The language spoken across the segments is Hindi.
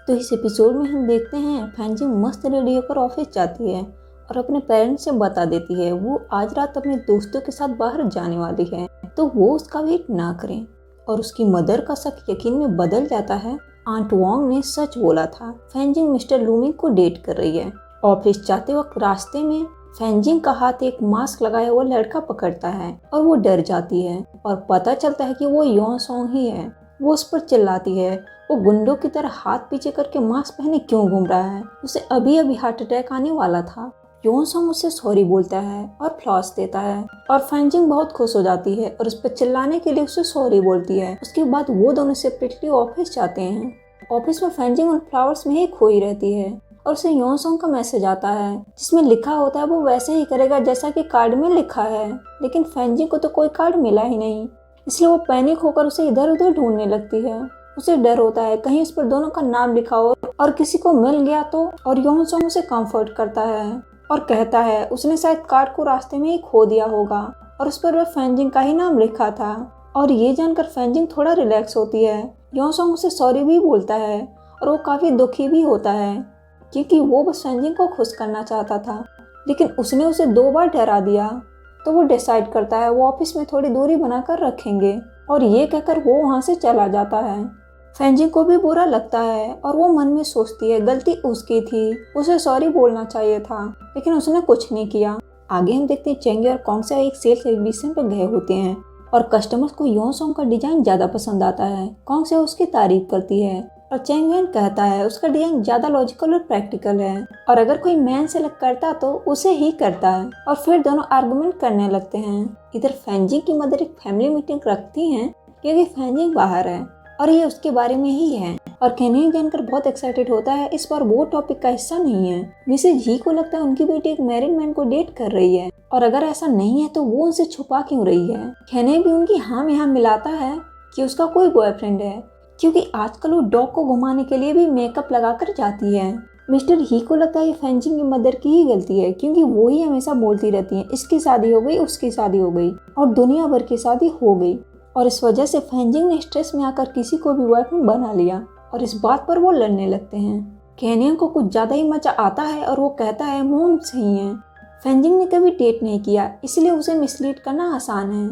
तो इस एपिसोड में हम देखते हैं फैंजिंग मस्त रेडी होकर ऑफिस जाती है और अपने पेरेंट्स से बता देती है वो आज रात अपने दोस्तों के साथ बाहर जाने वाली है, तो वो उसका वेट ना करें। और उसकी मदर का शक यकीन में बदल जाता है। आंट वांग ने सच बोला था, फैंजिंग मिस्टर लूमिंग को डेट कर रही है। ऑफिस जाते वक्त रास्ते में फैंजिंग का हाथ एक मास्क लगाया हुआ लड़का पकड़ता है और वो डर जाती है और पता चलता है कि वो योन सॉन्ग ही है। वो उस पर चिल्लाती है, वो गुंडों की तरह हाथ पीछे करके मास्क पहने क्यों घूम रहा है, उसे अभी अभी हार्ट अटैक आने वाला था। योन सॉन्ग उसे सॉरी बोलता है और फ्लॉस देता है और फैंजिंग बहुत खुश हो जाती है और उस पर चिल्लाने के लिए उसे सॉरी बोलती है। उसके बाद वो दोनों सेपरेटली ऑफिस जाते हैं। ऑफिस में फैंजिंग उन फ्लावर्स में ही खोई रहती है और उसे योन सॉन्ग का मैसेज आता है जिसमें लिखा होता है वो वैसे ही करेगा जैसा कि कार्ड में लिखा है। लेकिन फैंजिंग को तो कोई कार्ड मिला ही नहीं, इसलिए वो पैनिक होकर उसे इधर उधर ढूंढने लगती है। उसे डर होता है कहीं इस पर दोनों का नाम लिखा हो और किसी को मिल गया तो। और योन सॉन्ग उसे कंफर्ट करता है और कहता है उसने शायद कार्ड को रास्ते में ही खो दिया होगा और उस पर वह फैंजिंग का ही नाम लिखा था। और ये जानकर फैंजिंग थोड़ा रिलैक्स होती है। योन सॉन्ग उसे सॉरी भी बोलता है और वो काफ़ी दुखी भी होता है क्योंकि वो बस फैंजिंग को खुश करना चाहता था, लेकिन उसने उसे 2 बार डरा दिया। तो वो डिसाइड करता है वो ऑफिस में थोड़ी दूरी बनाकर रखेंगे और ये कहकर वो वहाँ से चला जाता है। फैंजिंग को भी बुरा लगता है और वो मन में सोचती है गलती उसकी थी, उसे सॉरी बोलना चाहिए था, लेकिन उसने कुछ नहीं किया। आगे हम देखते हैं चेंगे और कॉन्गसेओ एक सेल्स एग्जीबिशन पर गए होते हैं और कस्टमर्स को योन सॉन्ग का डिजाइन ज़्यादा पसंद आता है। कॉन्गसेओ उसकी तारीफ करती है और चेंगवेन कहता है उसका डिजाइन ज़्यादा लॉजिकल और प्रैक्टिकल है और अगर कोई मैन सेलेक्ट करता तो उसे ही करता है। और फिर दोनों आर्गुमेंट करने लगते हैं। इधर फैंजिंग की मदर एक फैमिली मीटिंग रखती हैं क्योंकि फैंजिंग बाहर है और ये उसके बारे में ही है। और केनियन जानकर बहुत एक्साइटेड होता है, इस बार वो टॉपिक का हिस्सा नहीं है। मिसेज ही को लगता है उनकी बेटी एक मैरिड मैन को डेट कर रही है और अगर ऐसा नहीं है तो वो उनसे छुपा क्यों रही है। केने भी उनकी हाँ में हाँ मिलाता है कि उसका कोई बॉयफ्रेंड है क्योंकि आजकल वो डॉग को घुमाने के लिए भी मेकअप लगाकर जाती है। मिस्टर ही को लगता है ये फैंजिंग की मदर की ही गलती है क्योंकि वो ही हमेशा बोलती रहती है इसकी शादी हो गई, उसकी शादी हो गई और दुनिया भर की शादी हो गई। और इस वजह से फैंजिंग ने स्ट्रेस में आकर किसी को भी बॉयफ्रेंड बना लिया और इस बात पर वो लड़ने लगते हैं। केनियन को कुछ ज़्यादा ही मजा आता है और वो कहता है मोम सही है, फैंजिंग ने कभी डेट नहीं किया इसलिए उसे मिसलीड करना आसान है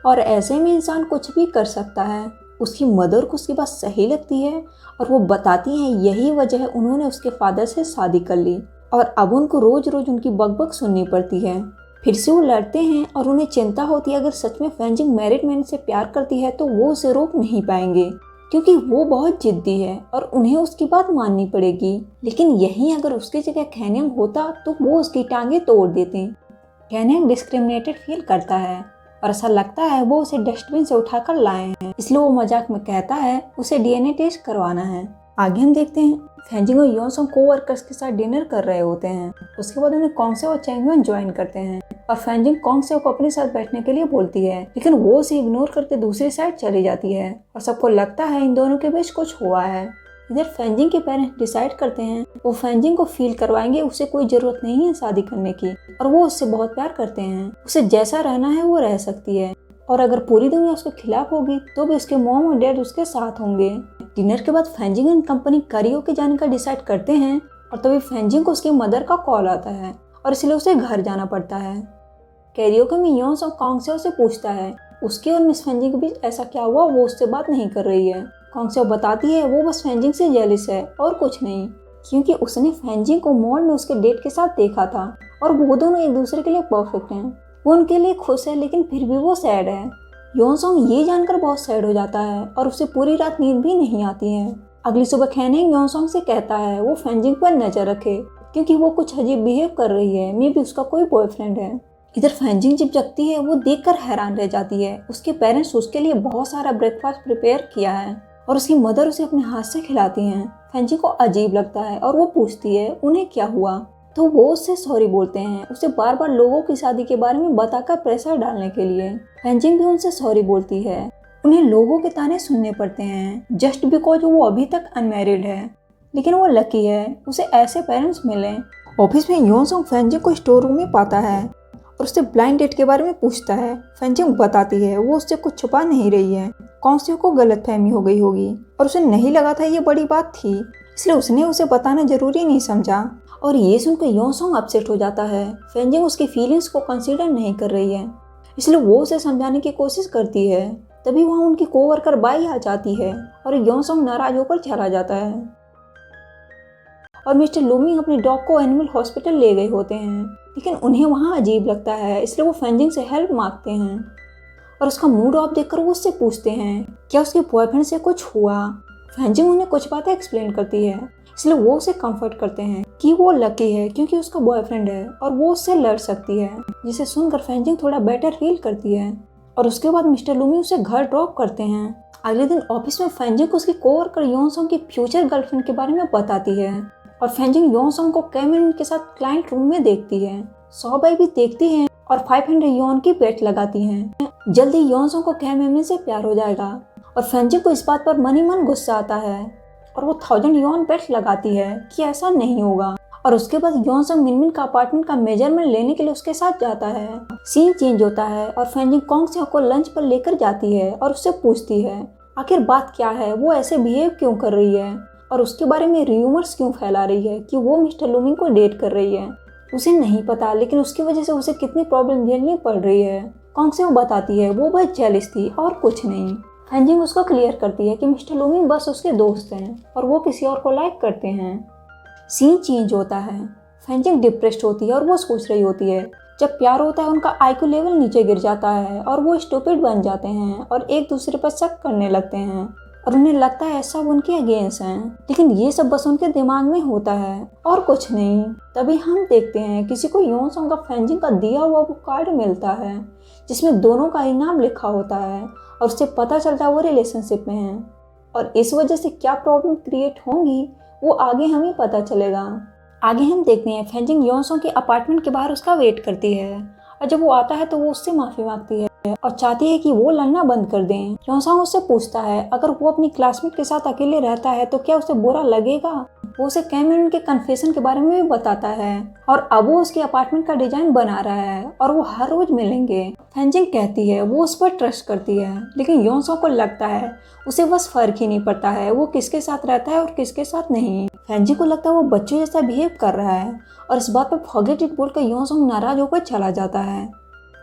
और ऐसे में इंसान कुछ भी कर सकता है। उसकी मदर को उसकी बात सही लगती है और वो बताती हैं यही वजह है उन्होंने उसके फादर से शादी कर ली और अब उनको रोज रोज उनकी बकबक सुननी पड़ती है। फिर से वो लड़ते हैं और उन्हें चिंता होती है अगर सच में फैंजिंग मैरिड मैन से प्यार करती है तो वो उसे रोक नहीं पाएंगे क्योंकि वो बहुत जिद्दी है और उन्हें उसकी बात माननी पड़ेगी। लेकिन यहीं अगर उसकी जगह केनियन होता तो वो उसकी टांगे तोड़ देते। केनियन डिस्क्रिमिनेटेड फील करता है और ऐसा लगता है वो उसे डस्टबिन से उठाकर लाए हैं, इसलिए वो मजाक में कहता है उसे डीएनए टेस्ट करवाना है। आगे हम देखते हैं फैंजिंग और योन सॉन्ग कोवर्कर्स के साथ डिनर कर रहे होते हैं। उसके बाद उन्हें कॉन्गसेओ और चेंगवेन ज्वाइन करते हैं और फैंजिंग कॉन्गसेओ को अपने साथ बैठने के लिए बोलती है, लेकिन वो उसे इग्नोर करके दूसरी साइड चली जाती है और सबको लगता है इन दोनों के बीच कुछ हुआ है। इधर फैंजिंग के पेरेंट्स डिसाइड करते हैं वो फैंजिंग को फील करवाएंगे उसे कोई जरूरत नहीं है शादी करने की और वो उससे बहुत प्यार करते हैं, उसे जैसा रहना है वो रह सकती है और अगर पूरी दुनिया उसके खिलाफ होगी तो भी उसके मॉम और डैड उसके साथ होंगे। डिनर के बाद फैंजिंग एंड कंपनी करियोके जाने का डिसाइड करते हैं और तभी फैंजिंग को उसकी मदर का कॉल आता है और इसलिए उसे घर जाना पड़ता है। कैरियोके में योन सॉन्ग कॉन्गसेओ से पूछता है उसके और मिस फैंजिंग के बीच ऐसा क्या हुआ, वो उससे बात नहीं कर रही है। कॉन्गसेओ बताती है वो बस फैंजिंग से जेलिस है और कुछ नहीं क्योंकि उसने फैंजिंग को मॉल में उसके डेट के साथ देखा था और वो दोनों एक दूसरे के लिए परफेक्ट हैं। वो उनके लिए खुश है लेकिन फिर भी वो सैड है। योन सॉन्ग ये जानकर बहुत सैड हो जाता है और उसे पूरी रात नींद भी नहीं आती है। अगली सुबह केनियन योन सॉन्ग से कहता है वो फैंजिंग पर नजर रखे क्योंकि वो कुछ अजीब बिहेव कर रही है, मे भी उसका कोई बॉयफ्रेंड है। इधर फैंजिंग जब जगती है वो देखकर हैरान रह जाती है। उसके पेरेंट्स उसके लिए बहुत सारा ब्रेकफास्ट प्रिपेयर किया है और उसकी मदर उसे अपने हाथ से खिलाती हैं। फैंजिंग को अजीब लगता है और वो पूछती है उन्हें क्या हुआ, तो वो उससे सॉरी बोलते हैं उसे बार बार लोगों की शादी के बारे में बताकर प्रेशर डालने के लिए। फैंजिंग भी उनसे सॉरी बोलती है, उन्हें लोगों के ताने सुनने पड़ते हैं जस्ट बिकॉज वो अभी तक अनमैरिड है, लेकिन वो लकी है उसे ऐसे पेरेंट्स मिले। ऑफिस में योन सॉन्ग फैंजिंग को स्टोर रूम में पाता है और उससे ब्लाइंड डेट के बारे में पूछता है। फैंजिंग बताती है वो उससे कुछ छुपा नहीं रही है, कॉन्गसेओ को गलतफहमी हो गई होगी और उसे नहीं लगा था ये बड़ी बात थी, इसलिए उसने उसे बताना जरूरी नहीं समझा। और ये सुनकर योनसोंग अपसेट हो जाता है। फैंजिंग उसकी फीलिंग्स को कंसीडर नहीं कर रही है, इसलिए वो उसे समझाने की कोशिश करती है। तभी वहाँ उनकी कोवर्कर बाई आ जाती है और योनसोंग नाराज होकर चला जाता है। और मिस्टर लूमिंग अपने डॉग को एनिमल हॉस्पिटल ले गए होते हैं, लेकिन उन्हें वहाँ अजीब लगता है, इसलिए वो फैंजिंग से हेल्प मांगते हैं। और उसका मूड ऑफ देखकर वो उससे पूछते हैं क्या उसके बॉयफ्रेंड से कुछ हुआ। फैंजिंग उन्हें कुछ बातें एक्सप्लेन करती है, इसलिए वो उसे कंफर्ट करते हैं कि वो लकी है क्योंकि उसका बॉयफ्रेंड है और वो उससे लड़ सकती है, जिसे सुनकर फैंजिंग थोड़ा बेटर फील करती है। और उसके बाद मिस्टर लूमी उसे घर ड्रॉप करते हैं। अगले दिन ऑफिस में फैंजिंग को उसकी कोवर्कर योनसोंग की फ्यूचर गर्लफ्रेंड के बारे में बताती है। और फैंजिंग योनसोंग को कैमिन के साथ क्लाइंट रूम में देखती है। सौबाई भी देखती है और 500 योन की बेट लगाती हैं। जल्दी योनसोंग को कैमिन से प्यार हो जाएगा। और फैंजिंग को इस बात पर मन ही मन गुस्सा आता है और वो 1000 योन बेट लगाती है कि ऐसा नहीं होगा। और उसके बाद योनसोंग मिनमिन का अपार्टमेंट का मेजरमेंट लेने के लिए उसके साथ जाता है। सीन चेंज होता है और फैंजिंग कॉन्ग से को लंच पर लेकर जाती है और उससे पूछती है आखिर बात क्या है, वो ऐसे बिहेव क्यों कर रही है और उसके बारे में र्यूमर्स क्यों फैला रही है कि वो मिस्टर लूमिंग को डेट कर रही है। उसे नहीं पता, लेकिन उसकी वजह से उसे कितनी प्रॉब्लम झेलनी पड़ रही है। कॉन्ग से वो बताती है वो बहुत जेलस थी और कुछ नहीं। फैंजिंग उसको क्लियर करती है कि मिस्टर लूमिंग बस उसके दोस्त हैं और वो किसी और को लाइक करते हैं। सीन चेंज होता है। फैंजिंग डिप्रेस्ड होती है और वो सोच रही होती है जब प्यार होता है उनका आईक्यू लेवल नीचे गिर जाता है और वो स्टूपिड बन जाते हैं और एक दूसरे पर शक करने लगते हैं और उन्हें लगता है सब उनके अगेंस्ट हैं, लेकिन ये सब बस उनके दिमाग में होता है और कुछ नहीं। तभी हम देखते हैं किसी को योनसोंग का फैंजिंग का दिया हुआ वो कार्ड मिलता है जिसमें दोनों का इनाम लिखा होता है और उससे पता चलता है वो रिलेशनशिप में हैं और इस वजह से क्या प्रॉब्लम क्रिएट होंगी वो आगे हमें पता चलेगा। आगे हम देखते हैं फैंजिंग योनसोंग के अपार्टमेंट के बाहर उसका वेट करती है और जब वो आता है तो वो उससे माफी मांगती है और चाहती है कि वो लड़ना बंद कर दें। योनसोंग उससे पूछता है अगर वो अपनी क्लासमेट के साथ अकेले रहता है तो क्या उसे बुरा लगेगा। वो उसे कैमरन के कन्फेशन के बारे में भी बताता है और अब वो उसके अपार्टमेंट का डिजाइन बना रहा है और वो हर रोज मिलेंगे। फैंजिंग कहती है वो उस पर ट्रस्ट करती है, लेकिन योनसोंग को लगता है उसे बस फर्क ही नहीं पड़ता है वो किसके साथ रहता है और किसके साथ नहीं। फैंजिंग को लगता है वो बच्चों जैसा बिहेव कर रहा है और इस बात पर फॉरगेट इट बोलकर योनसोंग नाराज होकर चला जाता है,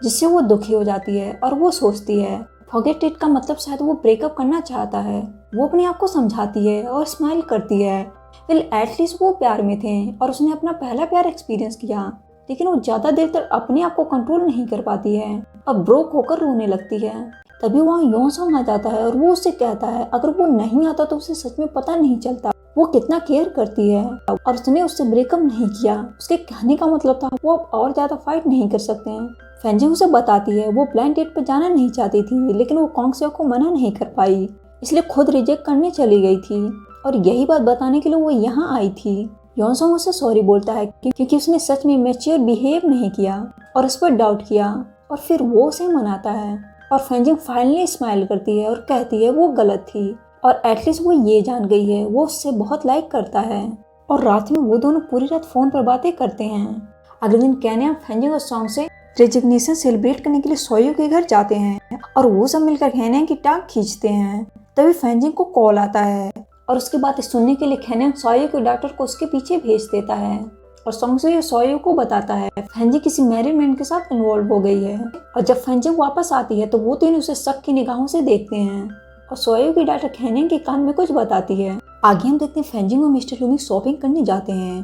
जिससे वो दुखी हो जाती है और वो सोचती है फॉरगेट इट का मतलब शायद वो ब्रेकअप करना चाहता है। वो अपने आप को समझाती है और स्माइल करती है। वेल एटलीस्ट वो प्यार में थे और उसने अपना पहला प्यार एक्सपीरियंस किया, लेकिन वो ज़्यादा देर तक अपने आप को कंट्रोल नहीं कर पाती है और ब्रोक होकर रोने लगती है। तभी वहाँ योनसोंग आ जाता है और वो उससे कहता है अगर वो नहीं आता तो उसे सच में पता नहीं चलता वो कितना केयर करती है और उसने उससे ब्रेकअप नहीं किया। उसके कहने का मतलब था वो अब और ज़्यादा फाइट नहीं कर सकते हैं। फैंजिंग उसे बताती है वो ब्लाइंड डेट पर जाना नहीं चाहती थी, लेकिन वो कॉन्ग से को मना नहीं कर पाई, इसलिए खुद रिजेक्ट करने चली गई थी और यही बात बताने के लिए वो यहाँ आई थी। योनसोंग उसे सॉरी बोलता है क्योंकि उसने सच में मैच्योर बिहेव नहीं किया और उस पर डाउट किया और फिर वो उसे मनाता है और फैंजिंग फाइनली स्माइल करती है और कहती है वो गलत थी और एटलीस्ट वो ये जान गई है वो उससे बहुत लाइक करता है। और रात में वो दोनों पूरी रात फोन पर बातें करते हैं। अगले दिन कैनिया फैंजिंग और सॉन्ग से रेजिग्नेशन सेलिब्रेट करने के लिए सोयो के घर जाते हैं और वो सब मिलकर कैनिया की टांग खींचते हैं। तभी फैंजिंग को कॉल आता है और उसकी बातें सुनने के लिए कैनिया सोयो के डॉक्टर को उसके पीछे भेज देता है और सॉन्ग से सोयो को बताता है फैंजिंग किसी मैरिड मैन के साथ इन्वॉल्व हो गई है। और जब फैंजिंग वापस आती है तो वो तीनों उसे शक की निगाहों से देखते हैं और सोयो की डॉक्टर कैनिया के कान में कुछ बताती है। आगे हम देखते हैं फैंजिंग और मिस्टर लूमिंग शॉपिंग करने जाते हैं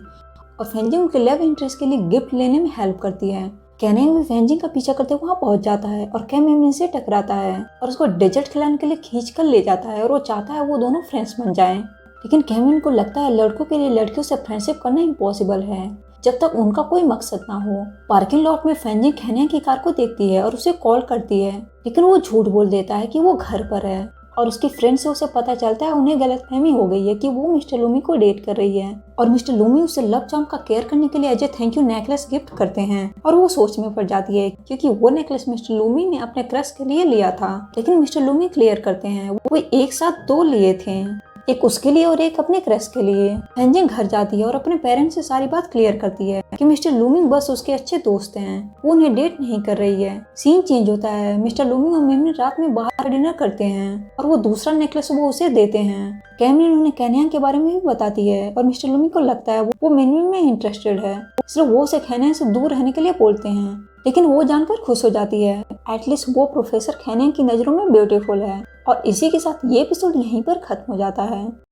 और फैंजिंग उनके लव इंटरेस्ट के लिए गिफ्ट लेने में हेल्प करती है। कैनिया भी फैंजिंग का पीछा करते वहाँ पहुँच जाता है और कैमिन से टकराता है और उसको डेजर्ट खिलाने के लिए खींच कर ले जाता है और वो चाहता है वो दोनों फ्रेंड्स बन जाएं। लेकिन कैमिन को लगता है लड़कों के लिए लड़कियों से फ्रेंडशिप करना इम्पॉसिबल है जब तक उनका कोई मकसद ना हो। पार्किंग लॉट में फैंजिंग कैनिया की कार को देखती है और उसे कॉल करती है, लेकिन वो झूठ बोल देता है कि वो घर पर है और उसकी फ्रेंड से उसे पता चलता है उन्हें गलतफहमी हो गई है कि वो मिस्टर लूमी को डेट कर रही है और मिस्टर लूमी उसे लव चार्म का केयर करने के लिए as a thank you necklace gift करते हैं और वो सोच में पड़ जाती है क्योंकि वो नेकलेस मिस्टर लूमी ने अपने क्रश के लिए लिया था। लेकिन मिस्टर लूमी क्लियर करते हैं वो एक साथ 2 लिए थे। एक उसके लिए और एक अपने क्रश के लिए। फैंजिंग घर जाती है और अपने पेरेंट्स से सारी बात क्लियर करती है कि मिस्टर लूमिंग बस उसके अच्छे दोस्त हैं, वो उन्हें डेट नहीं कर रही है। सीन चेंज होता है, मिस्टर लूमिंग और मेमलिन रात में बाहर डिनर करते हैं और वो दूसरा नेकलेस वो उसे देते हैं। कैमलिन उन्हें कैन्यान के बारे में भी बताती है और मिस्टर लूमिंग को लगता है वो मेमलिन में इंटरेस्टेड है, इसलिए वो उसे कैन्यान से दूर रहने के लिए बोलते हैं। लेकिन वो जानकर खुश हो जाती है, एटलीस्ट वो प्रोफेसर कैन्यान की नजरों में ब्यूटीफुल है। और इसी के साथ ये एपिसोड यहीं पर खत्म हो जाता है।